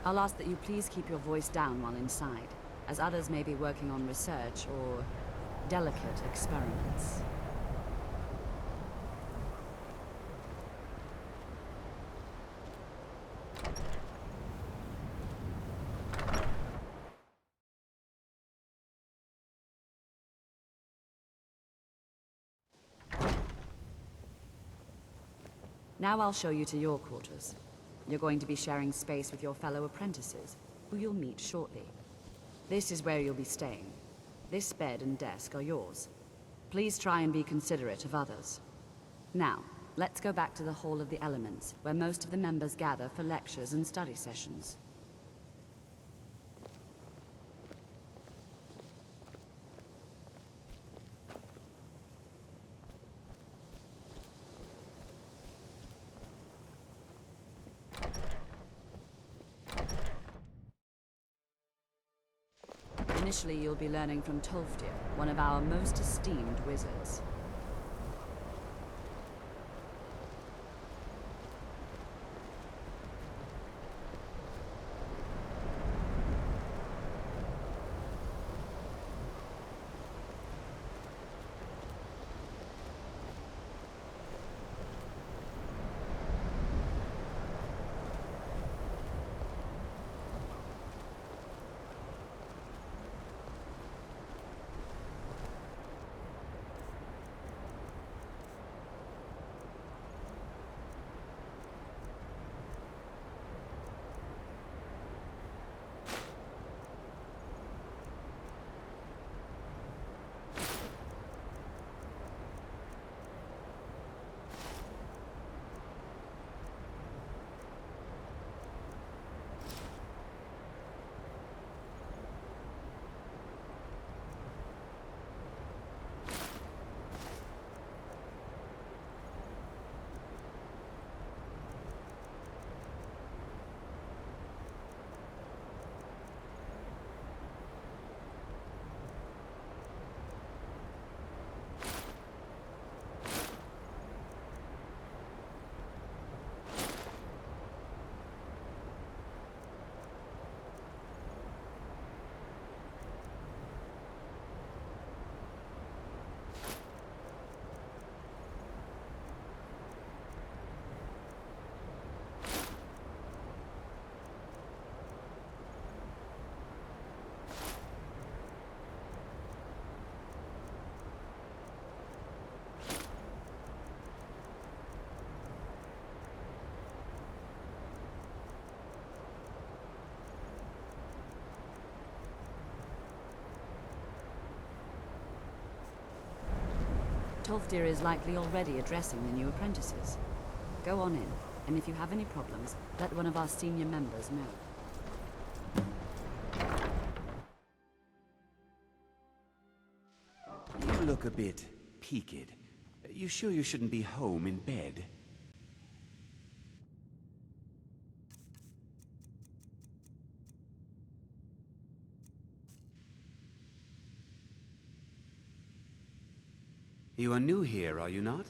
I'll ask that you please keep your voice down while inside, as others may be working on research or delicate experiments. Now I'll show you to your quarters. You're going to be sharing space with your fellow apprentices, who you'll meet shortly. This is where you'll be staying. This bed and desk are yours. Please try and be considerate of others. Now, let's go back to the Hall of the Elements, where most of the members gather for lectures and study sessions. Initially, you'll be learning from Tolfdir, one of our most esteemed wizards. Tolfdir is likely already addressing the new apprentices. Go on in, and if you have any problems, let one of our senior members know. You look a bit peaked. You sure you shouldn't be home in bed? You are new here, are you not?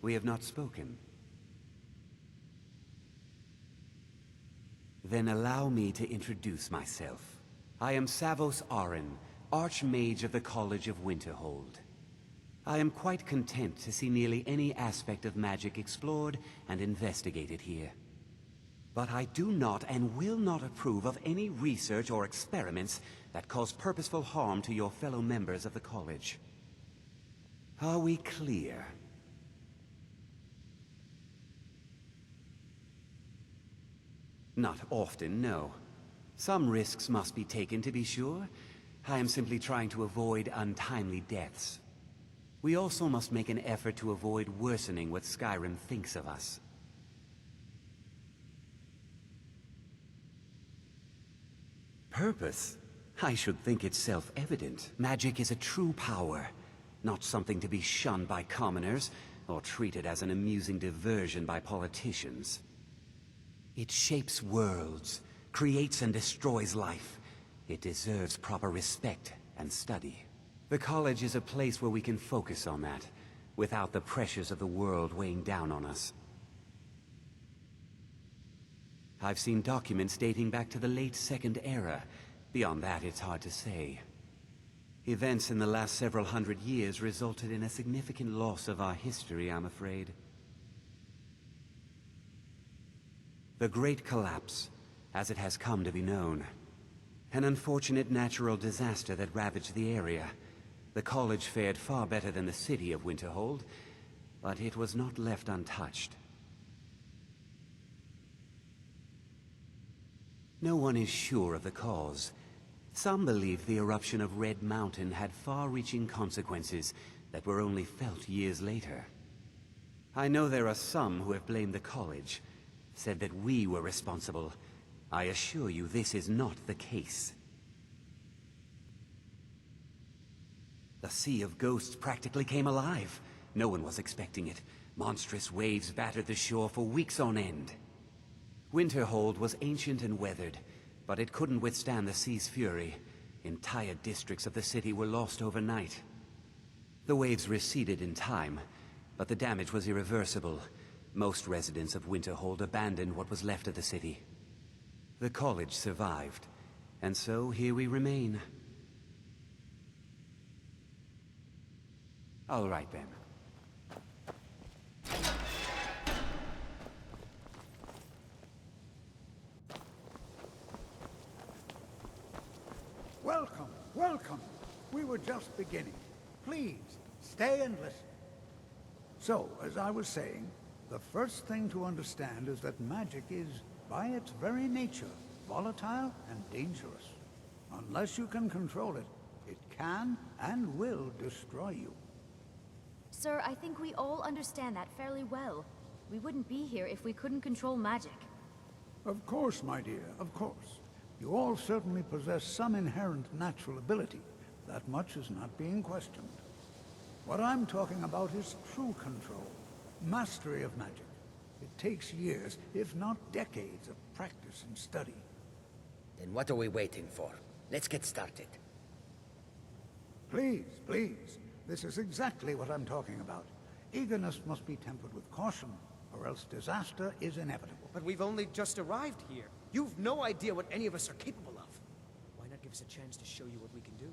We have not spoken. Then allow me to introduce myself. I am Savos Arin, Archmage of the College of Winterhold. I am quite content to see nearly any aspect of magic explored and investigated here. But I do not and will not approve of any research or experiments that cause purposeful harm to your fellow members of the college. Are we clear? Not often, no. Some risks must be taken, to be sure. I am simply trying to avoid untimely deaths. We also must make an effort to avoid worsening what Skyrim thinks of us. Purpose? I should think it's self-evident. Magic is a true power. Not something to be shunned by commoners, or treated as an amusing diversion by politicians. It shapes worlds, creates and destroys life. It deserves proper respect and study. The college is a place where we can focus on that, without the pressures of the world weighing down on us. I've seen documents dating back to the late Second Era. Beyond that, it's hard to say. Events in the last several hundred years resulted in a significant loss of our history, I'm afraid. The Great Collapse, as it has come to be known. An unfortunate natural disaster that ravaged the area. The college fared far better than the city of Winterhold, but it was not left untouched. No one is sure of the cause. Some believe the eruption of Red Mountain had far-reaching consequences that were only felt years later. I know there are some who have blamed the college, said that we were responsible. I assure you this is not the case. The Sea of Ghosts practically came alive. No one was expecting it. Monstrous waves battered the shore for weeks on end. Winterhold was ancient and weathered, but it couldn't withstand the sea's fury. Entire districts of the city were lost overnight. The waves receded in time, but the damage was irreversible. Most residents of Winterhold abandoned what was left of the city. The college survived, and so here we remain. All right, then. Welcome, welcome. We were just beginning. Please, stay and listen. So, as I was saying, the first thing to understand is that magic is, by its very nature, volatile and dangerous. Unless you can control it, it can and will destroy you. Sir, I think we all understand that fairly well. We wouldn't be here if we couldn't control magic. Of course, my dear, of course. You all certainly possess some inherent natural ability. That much is not being questioned. What I'm talking about is true control, mastery of magic. It takes years, if not decades, of practice and study. Then what are we waiting for? Let's get started. Please, please. This is exactly what I'm talking about. Eagerness must be tempered with caution, or else disaster is inevitable. But we've only just arrived here. You've no idea what any of us are capable of. Why not give us a chance to show you what we can do?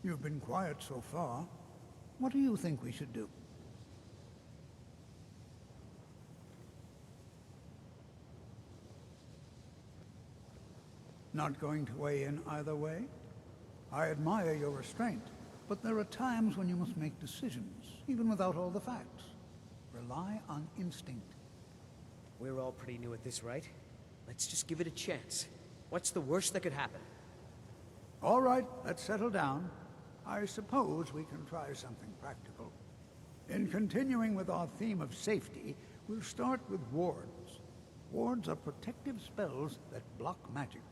You've been quiet so far. What do you think we should do? Not going to weigh in either way? I admire your restraint, but there are times when you must make decisions, even without all the facts. Rely on instinct. We're all pretty new at this, right? Let's just give it a chance. What's the worst that could happen? All right, let's settle down. I suppose we can try something practical. In continuing with our theme of safety, we'll start with wards. Wards are protective spells that block magic.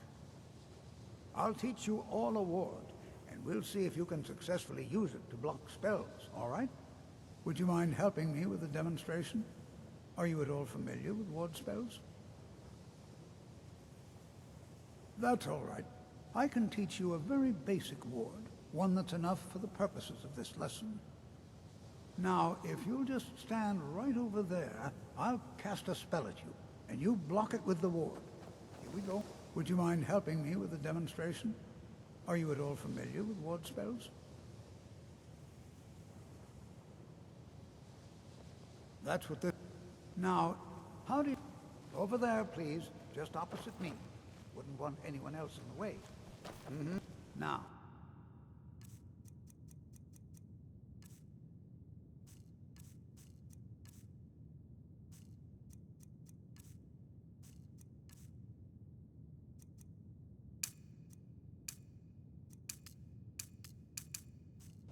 I'll teach you all a ward, and we'll see if you can successfully use it to block spells, all right? Would you mind helping me with the demonstration? Are you at all familiar with ward spells? That's all right. I can teach you a very basic ward, one that's enough for the purposes of this lesson. Now, if you'll just stand right over there, I'll cast a spell at you, and you block it with the ward. Here we go. Would you mind helping me with the demonstration? Are you at all familiar with ward spells? That's what the... Now, how do you... Over there, please, just opposite me. Wouldn't want anyone else in the way. Now.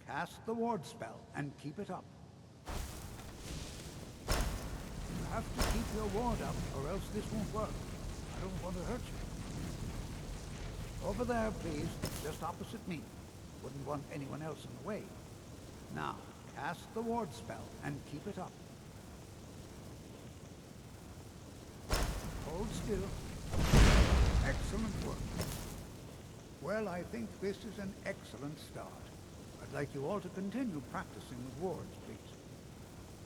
Cast the ward spell and keep it up. You have to keep your ward up, or else this won't work. I don't want to hurt you. Over there, please, just opposite me. Wouldn't want anyone else in the way. Now, cast the ward spell and keep it up. Hold still. Excellent work. Well, I think this is an excellent start. I'd like you all to continue practicing with wards, please.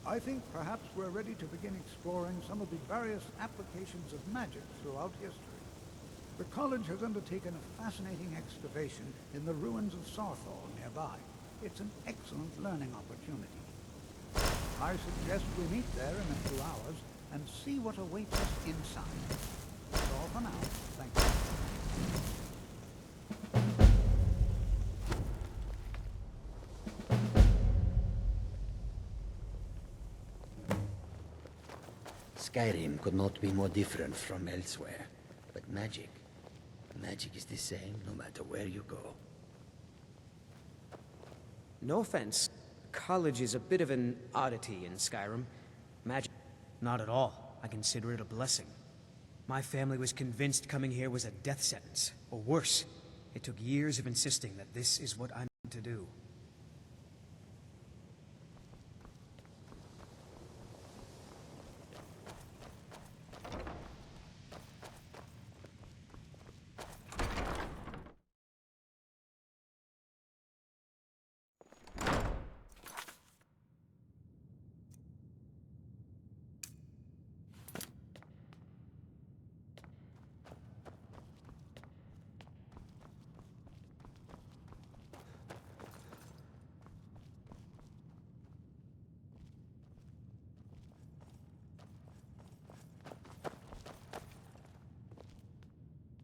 I think perhaps we're ready to begin exploring some of the various applications of magic throughout history. The college has undertaken a fascinating excavation in the ruins of Sarthal nearby. It's an excellent learning opportunity. I suggest we meet there in a few hours and see what awaits us inside. That's all for now. Thank you. Skyrim could not be more different from elsewhere. But magic is the same no matter where you go. No offense. College is a bit of an oddity in Skyrim. Magic... Not at all. I consider it a blessing. My family was convinced coming here was a death sentence, or worse. It took years of insisting that this is what I'm to do.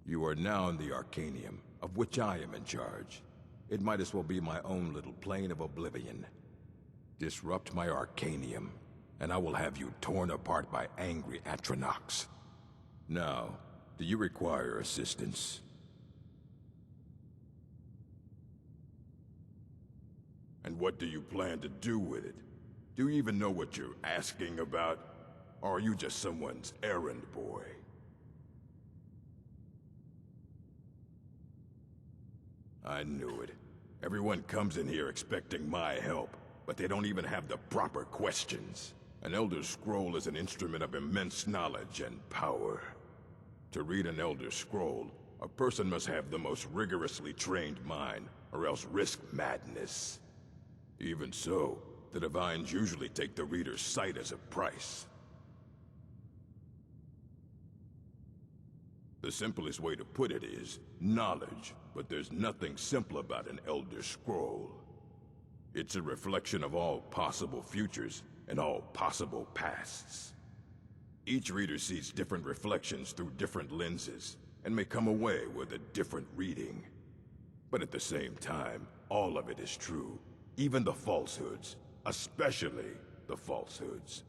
You are now in the Arcanium, of which I am in charge. It might as well be my own little plane of oblivion. Disrupt my Arcanium, and I will have you torn apart by angry Atronachs. Now, do you require assistance? And what do you plan to do with it? Do you even know what you're asking about? Or are you just someone's errand boy? I knew it. Everyone comes in here expecting my help, but they don't even have the proper questions. An Elder Scroll is an instrument of immense knowledge and power. To read an Elder Scroll, a person must have the most rigorously trained mind, or else risk madness. Even so, the Divines usually take the reader's sight as a price. The simplest way to put it is knowledge, but there's nothing simple about an Elder Scroll. It's a reflection of all possible futures and all possible pasts. Each reader sees different reflections through different lenses and may come away with a different reading. But at the same time, all of it is true, even the falsehoods, especially the falsehoods.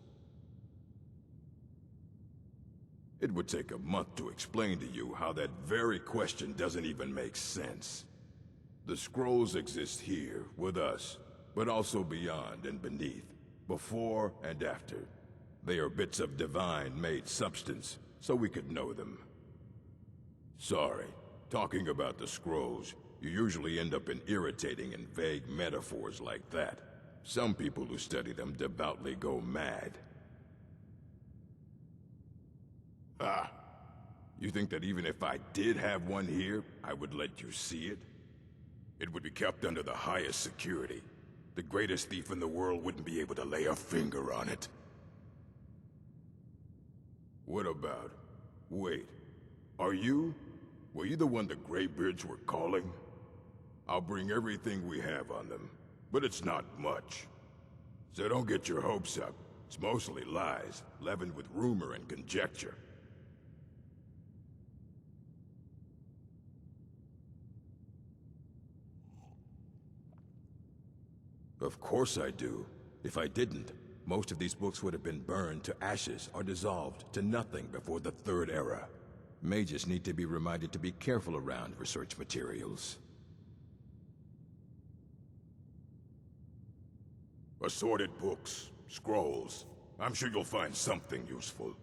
It would take a month to explain to you how that very question doesn't even make sense. The scrolls exist here, with us, but also beyond and beneath, before and after. They are bits of divine-made substance, so we could know them. Sorry, talking about the scrolls, you usually end up in irritating and vague metaphors like that. Some people who study them devoutly go mad. Ah, you think that even if I did have one here, I would let you see it? It would be kept under the highest security. The greatest thief in the world wouldn't be able to lay a finger on it. What about... Wait, were you the one the Greybeards were calling? I'll bring everything we have on them, but it's not much. So don't get your hopes up. It's mostly lies, leavened with rumor and conjecture. Of course I do. If I didn't, most of these books would have been burned to ashes or dissolved to nothing before the Third Era. Mages need to be reminded to be careful around research materials. Assorted books, scrolls. I'm sure you'll find something useful.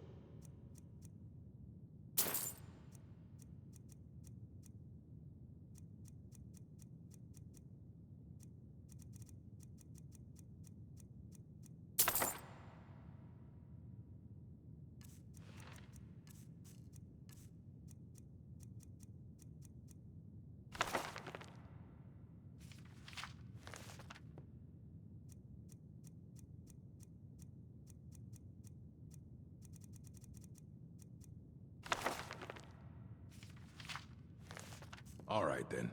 All right, then.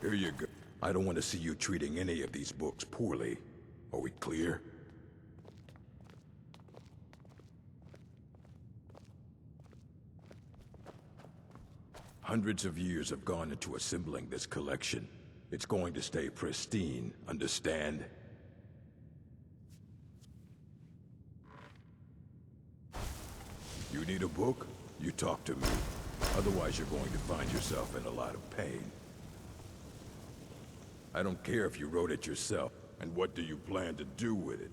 Here you go. I don't want to see you treating any of these books poorly. Are we clear? Hundreds of years have gone into assembling this collection. It's going to stay pristine, understand? You need a book? You talk to me. Otherwise, you're going to find yourself in a lot of pain. I don't care if you wrote it yourself. And what do you plan to do with it?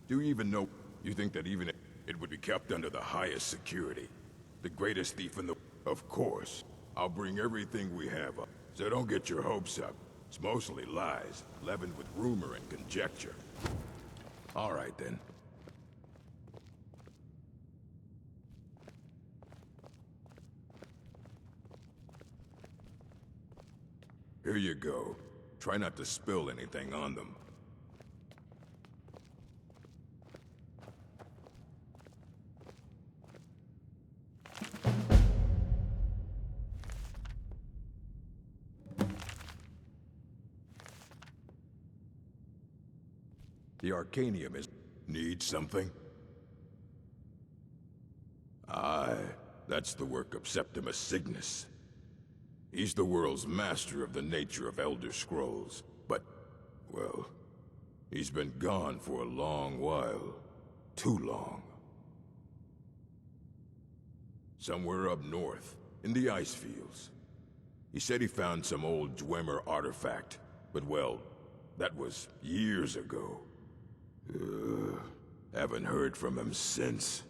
Do you even know? You think that even it would be kept under the highest security? The greatest thief in the... Of course. I'll bring everything we have up. So don't get your hopes up. It's mostly lies, leavened with rumor and conjecture. All right, then. Here you go. Try not to spill anything on them. The Arcanium is... Need something? Aye, that's the work of Septimus Cygnus. He's the world's master of the nature of Elder Scrolls, but, well, he's been gone for a long while. Too long. Somewhere up north, in the ice fields. He said he found some old Dwemer artifact, but well, that was years ago. Haven't heard from him since.